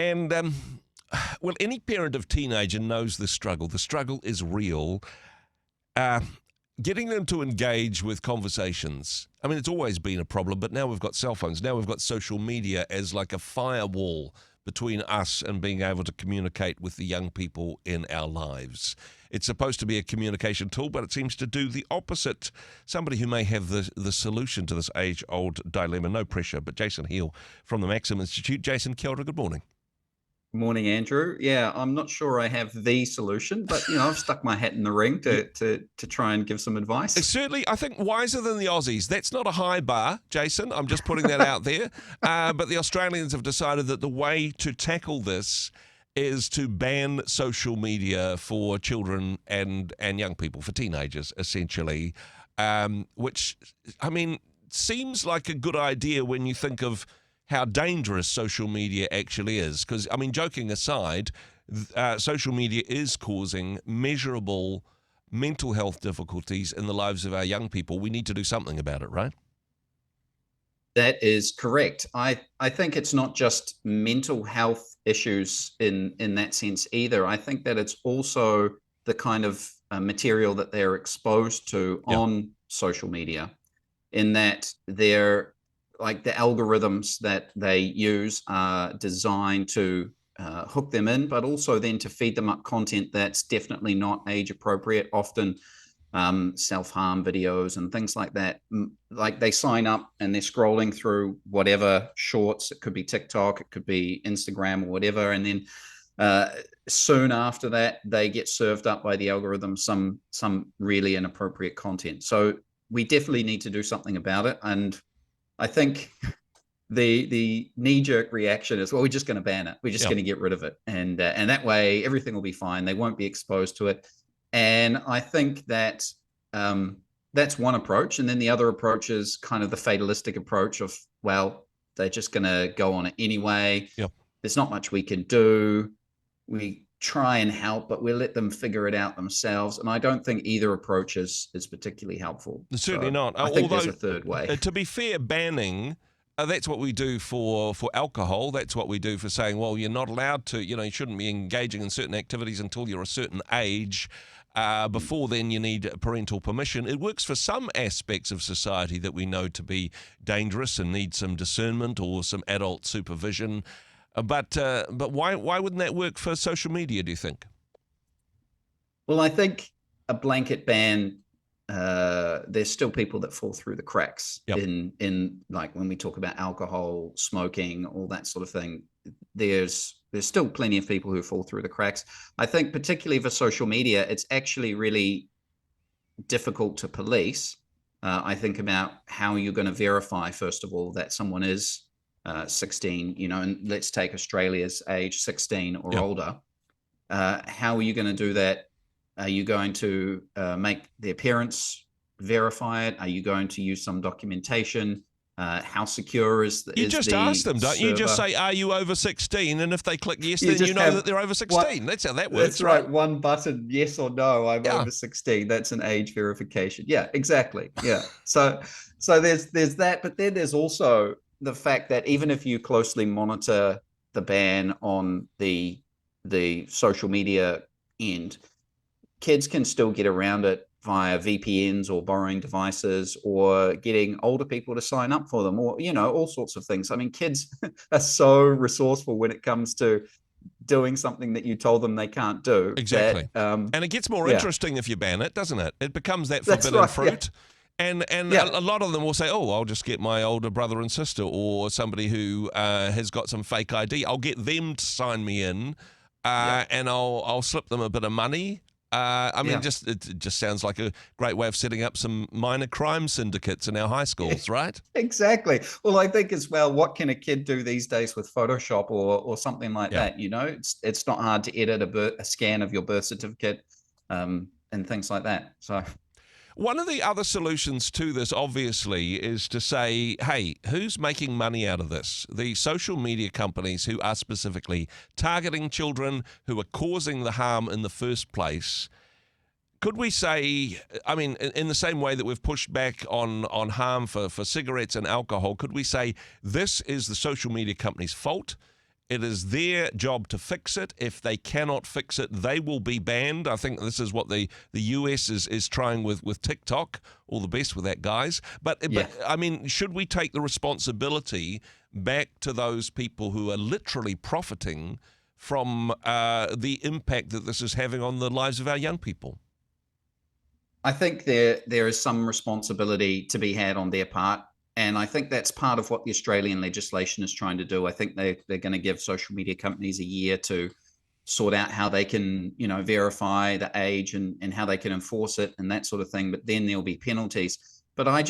And, well, any parent of teenager knows the struggle. The struggle is real. Uh, Getting them to engage with conversations. I mean, it's always been a problem, but now we've got cell phones. Now we've got social media as like a firewall between us and being able to communicate with the young people in our lives. It's supposed to be a communication tool, but it seems to do the opposite. Somebody who may have the solution to this age-old dilemma, no pressure, but Jason Heal from the Maxim Institute. Jason, kia ora, good morning. Morning, Andrew. Yeah, I'm not sure I have the solution, but I've stuck my hat in the ring to try and give some advice. It's certainly, I think, wiser than the Aussies. That's not a high bar, Jason. I'm just putting that out there. But the Australians have decided that the way to tackle this is to ban social media for children and young people, for teenagers, essentially, which, I mean, seems like a good idea when you think of how dangerous social media actually is. Because, I mean, joking aside, social media is causing measurable mental health difficulties in the lives of our young people. We need to do something about it, right? That is correct. I think it's not just mental health issues in that sense either. I think that it's also the kind of material that they're exposed to on social media, in that they're like the algorithms that they use are designed to hook them in, but also then to feed them up content that's definitely not age appropriate, often self-harm videos and things like that. Like they sign up and they're scrolling through whatever shorts, it could be TikTok, it could be Instagram or whatever. And then soon after that, they get served up by the algorithm some really inappropriate content. So we definitely need to do something about it. And I think the knee-jerk reaction is, well, we're just going to ban it. We're just going to get rid of it. And that way, everything will be fine. They won't be exposed to it. And I think that that's one approach. And then the other approach is kind of the fatalistic approach of, well, they're just going to go on it anyway. Yep. There's not much we can do. We try and help, but we'll let them figure it out themselves. And I don't think either approach is particularly helpful. Certainly not. I think there's a third way. To be fair, banning, that's what we do for alcohol. That's what we do for saying, well, you're not allowed to, you shouldn't be engaging in certain activities until you're a certain age. Before then, you need parental permission. It works for some aspects of society that we know to be dangerous and need some discernment or some adult supervision. But why wouldn't that work for social media, do you think? Well, I think a blanket ban, there's still people that fall through the cracks in like when we talk about alcohol, smoking, all that sort of thing. There's still plenty of people who fall through the cracks. I think particularly for social media, it's actually really difficult to police. I think about how you're going to verify, first of all, that someone is 16, and let's take Australia's age 16 or older. How are you going to do that? Are you going to make their parents verify it? Are you going to use some documentation? How secure is the You just ask them, don't you? You just say, are you over 16? And if they click yes, then you know that they're over 16. That's how that works. That's right. One button, yes or no, I'm over 16. That's an age verification. Yeah, exactly. Yeah. So there's that, but then there's also the fact that even if you closely monitor the ban on the social media end, kids can still get around it via VPNs or borrowing devices or getting older people to sign up for them or, all sorts of things. I mean, kids are so resourceful when it comes to doing something that you told them they can't do. Exactly. And it gets more interesting if you ban it, doesn't it? It becomes that forbidden fruit. Yeah. And a lot of them will say, oh, I'll just get my older brother and sister or somebody who has got some fake ID. I'll get them to sign me in and I'll slip them a bit of money. It just sounds like a great way of setting up some minor crime syndicates in our high schools, right? Exactly. Well, I think as well, what can a kid do these days with Photoshop or something like that? It's not hard to edit a scan of your birth certificate and things like that. So. One of the other solutions to this, obviously, is to say, hey, who's making money out of this? The social media companies who are specifically targeting children, who are causing the harm in the first place. Could we say, I mean, in the same way that we've pushed back on harm for cigarettes and alcohol, could we say this is the social media company's fault? It is their job to fix it. If they cannot fix it, they will be banned. I think this is what the US is trying with TikTok. All the best with that, guys. But I mean, should we take the responsibility back to those people who are literally profiting from the impact that this is having on the lives of our young people? I think there is some responsibility to be had on their part. And I think that's part of what the Australian legislation is trying to do. I think they're going to give social media companies a year to sort out how they can, verify the age and how they can enforce it and that sort of thing. But then there'll be penalties. But I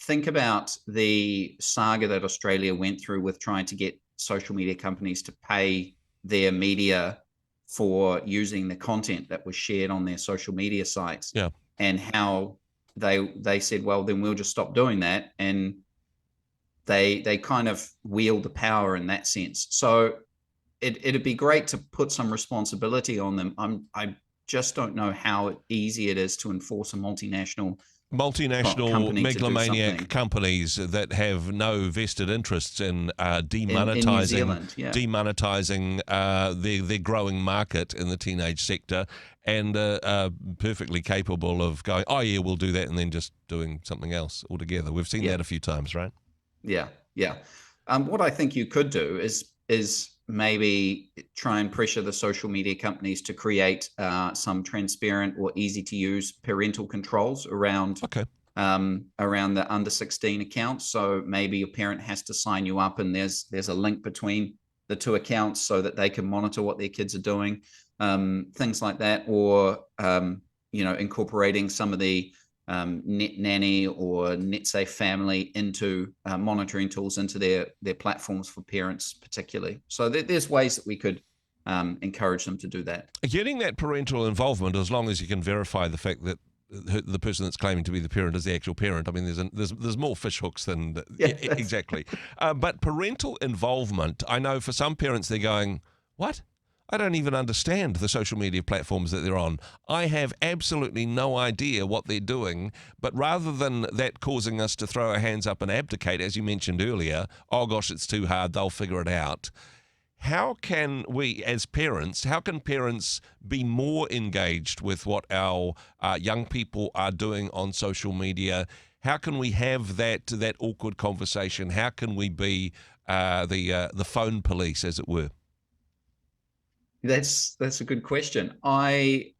think about the saga that Australia went through with trying to get social media companies to pay their media for using the content that was shared on their social media sites. Yeah. And how they said, well, then we'll just stop doing that. And they kind of wield the power in that sense. So it'd be great to put some responsibility on them. I just don't know how easy it is to enforce a multinational megalomaniac companies that have no vested interests in demonetizing their growing market in the teenage sector, and perfectly capable of going, oh yeah, we'll do that, and then just doing something else altogether. We've seen that a few times, right? Yeah. What I think you could do is maybe try and pressure the social media companies to create some transparent or easy to use parental controls around the under 16 accounts. So maybe your parent has to sign you up, and there's a link between the two accounts so that they can monitor what their kids are doing, things like that, or incorporating some of the Net Nanny or NetSafe Family into monitoring tools into their platforms for parents particularly. So there's ways that we could encourage them to do that. Getting that parental involvement, as long as you can verify the fact that the person that's claiming to be the parent is the actual parent. I mean, there's more fish hooks than exactly. But parental involvement, I know for some parents they're going, what? I don't even understand the social media platforms that they're on. I have absolutely no idea what they're doing. But rather than that causing us to throw our hands up and abdicate, as you mentioned earlier, oh gosh, it's too hard, they'll figure it out. How can we, as parents, how can parents be more engaged with what our young people are doing on social media? How can we have that awkward conversation? How can we be the phone police, as it were? That's a good question. I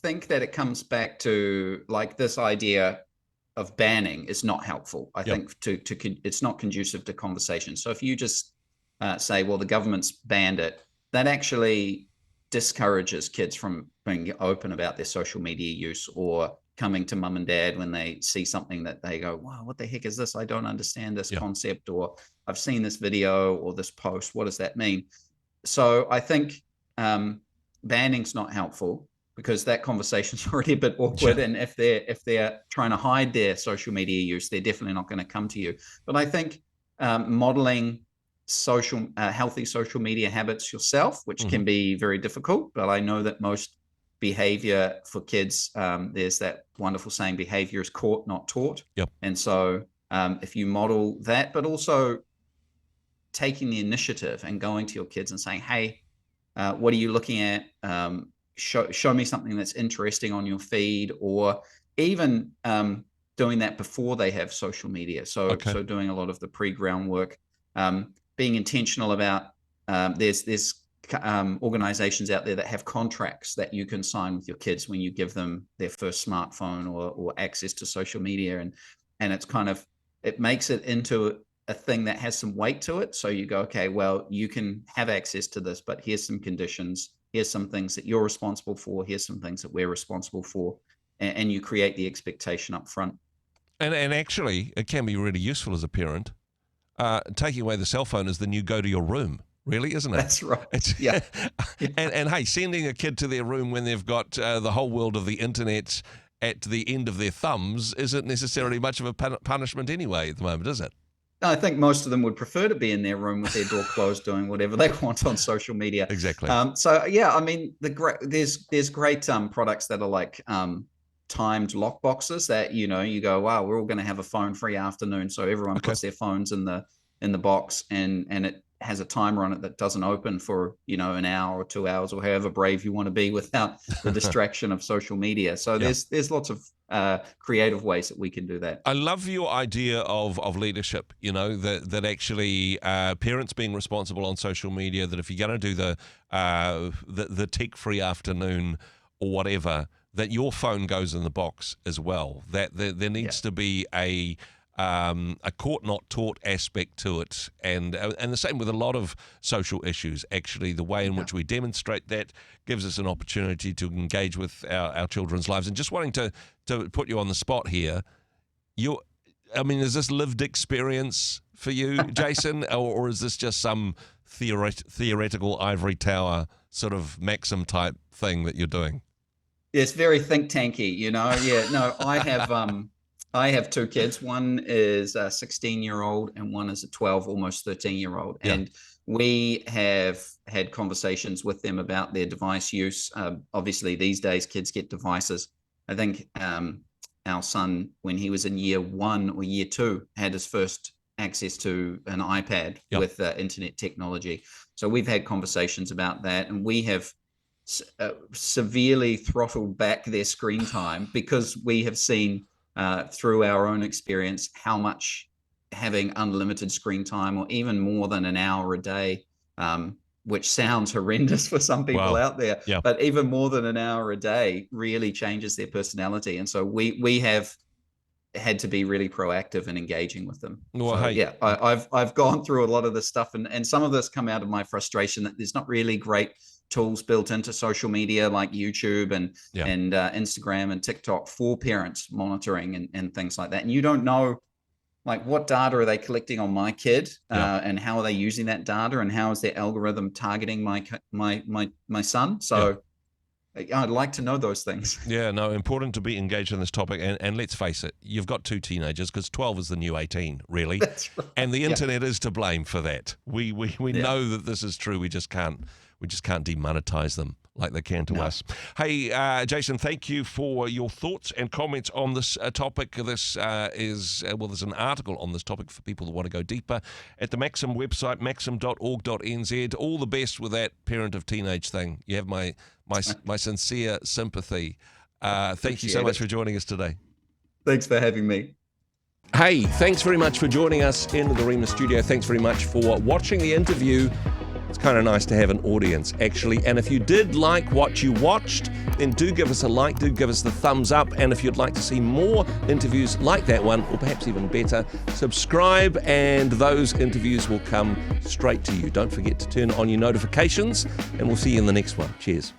think that it comes back to like this idea of banning is not helpful. I think it's not conducive to conversation. So if you just say, well, the government's banned it, that actually discourages kids from being open about their social media use or coming to mum and dad when they see something that they go, wow, what the heck is this? I don't understand this concept, or I've seen this video or this post. What does that mean? So I think banning's not helpful because that conversation's already a bit awkward. And if they're trying to hide their social media use, they're definitely not going to come to you. But I think modeling healthy social media habits yourself, which can be very difficult, but I know that most behavior for kids, there's that wonderful saying, behavior is caught, not taught. And so if you model that, but also taking the initiative and going to your kids and saying, hey, what are you looking at? Show me something that's interesting on your feed, or even doing that before they have social media. So doing a lot of the pre-groundwork, being intentional about there's organizations out there that have contracts that you can sign with your kids when you give them their first smartphone or access to social media, and it's kind of, it makes it into a thing that has some weight to it. So you go, okay, well, you can have access to this, but here's some conditions. Here's some things that you're responsible for. Here's some things that we're responsible for. And you create the expectation up front. And actually, it can be really useful as a parent. Taking away the cell phone is the new go to your room, really, isn't it? That's right. And hey, sending a kid to their room when they've got the whole world of the internet at the end of their thumbs isn't necessarily much of a punishment anyway at the moment, is it? I think most of them would prefer to be in their room with their door closed, doing whatever they want on social media. Exactly. So yeah, I mean, there's great products that are like timed lock boxes that you go, wow, we're all going to have a phone free afternoon, so everyone puts their phones in the box, and has a timer on it that doesn't open for, an hour or 2 hours or however brave you want to be without the distraction of social media. So there's lots of creative ways that we can do that. I love your idea of leadership, that actually parents being responsible on social media, that if you're going to do the tech-free afternoon or whatever, that your phone goes in the box as well, that there needs to be a caught not taught aspect to it, and the same with a lot of social issues. Actually, the way in which we demonstrate that gives us an opportunity to engage with our children's lives. And just wanting to put you on the spot here, is this lived experience for you, Jason, or is this just some theoretical ivory tower sort of Maxim type thing that you're doing? Yeah, it's very think tanky, Yeah, no, I have two kids. One is a 16-year-old and one is a 12, almost 13-year-old. Yeah. And we have had conversations with them about their device use. Obviously, these days, kids get devices. I think our son, when he was in year 1 or year 2, had his first access to an iPad with internet technology. So we've had conversations about that, and we have severely throttled back their screen time because we have seen through our own experience how much having unlimited screen time, or even more than an hour a day, which sounds horrendous for some people out there, but even more than an hour a day really changes their personality. And so we have had to be really proactive in engaging with them. Well, I've gone through a lot of this stuff, and some of this come out of my frustration that there's not really great tools built into social media like YouTube and Instagram and TikTok for parents monitoring and things like that. And you don't know, like, what data are they collecting on my kid, and how are they using that data, and how is their algorithm targeting my son? So I'd like to know those things. Yeah, no, important to be engaged in this topic. And let's face it, you've got two teenagers, because 12 is the new 18, really. That's right. And the internet is to blame for that. We know that this is true. We just can't demonetize them like they can to us. Hey, Jason, thank you for your thoughts and comments on this topic. This there's an article on this topic for people that want to go deeper at the Maxim website, maxim.org.nz. All the best with that parent of teenage thing. You have my sincere sympathy. Thank you so much for joining us today. Thanks for having me. Hey, thanks very much for joining us in the Rhema studio. Thanks very much for watching the interview. It's kind of nice to have an audience, actually. And if you did like what you watched, then do give us a like, do give us the thumbs up. And if you'd like to see more interviews like that one, or perhaps even better, subscribe and those interviews will come straight to you. Don't forget to turn on your notifications, and we'll see you in the next one. Cheers.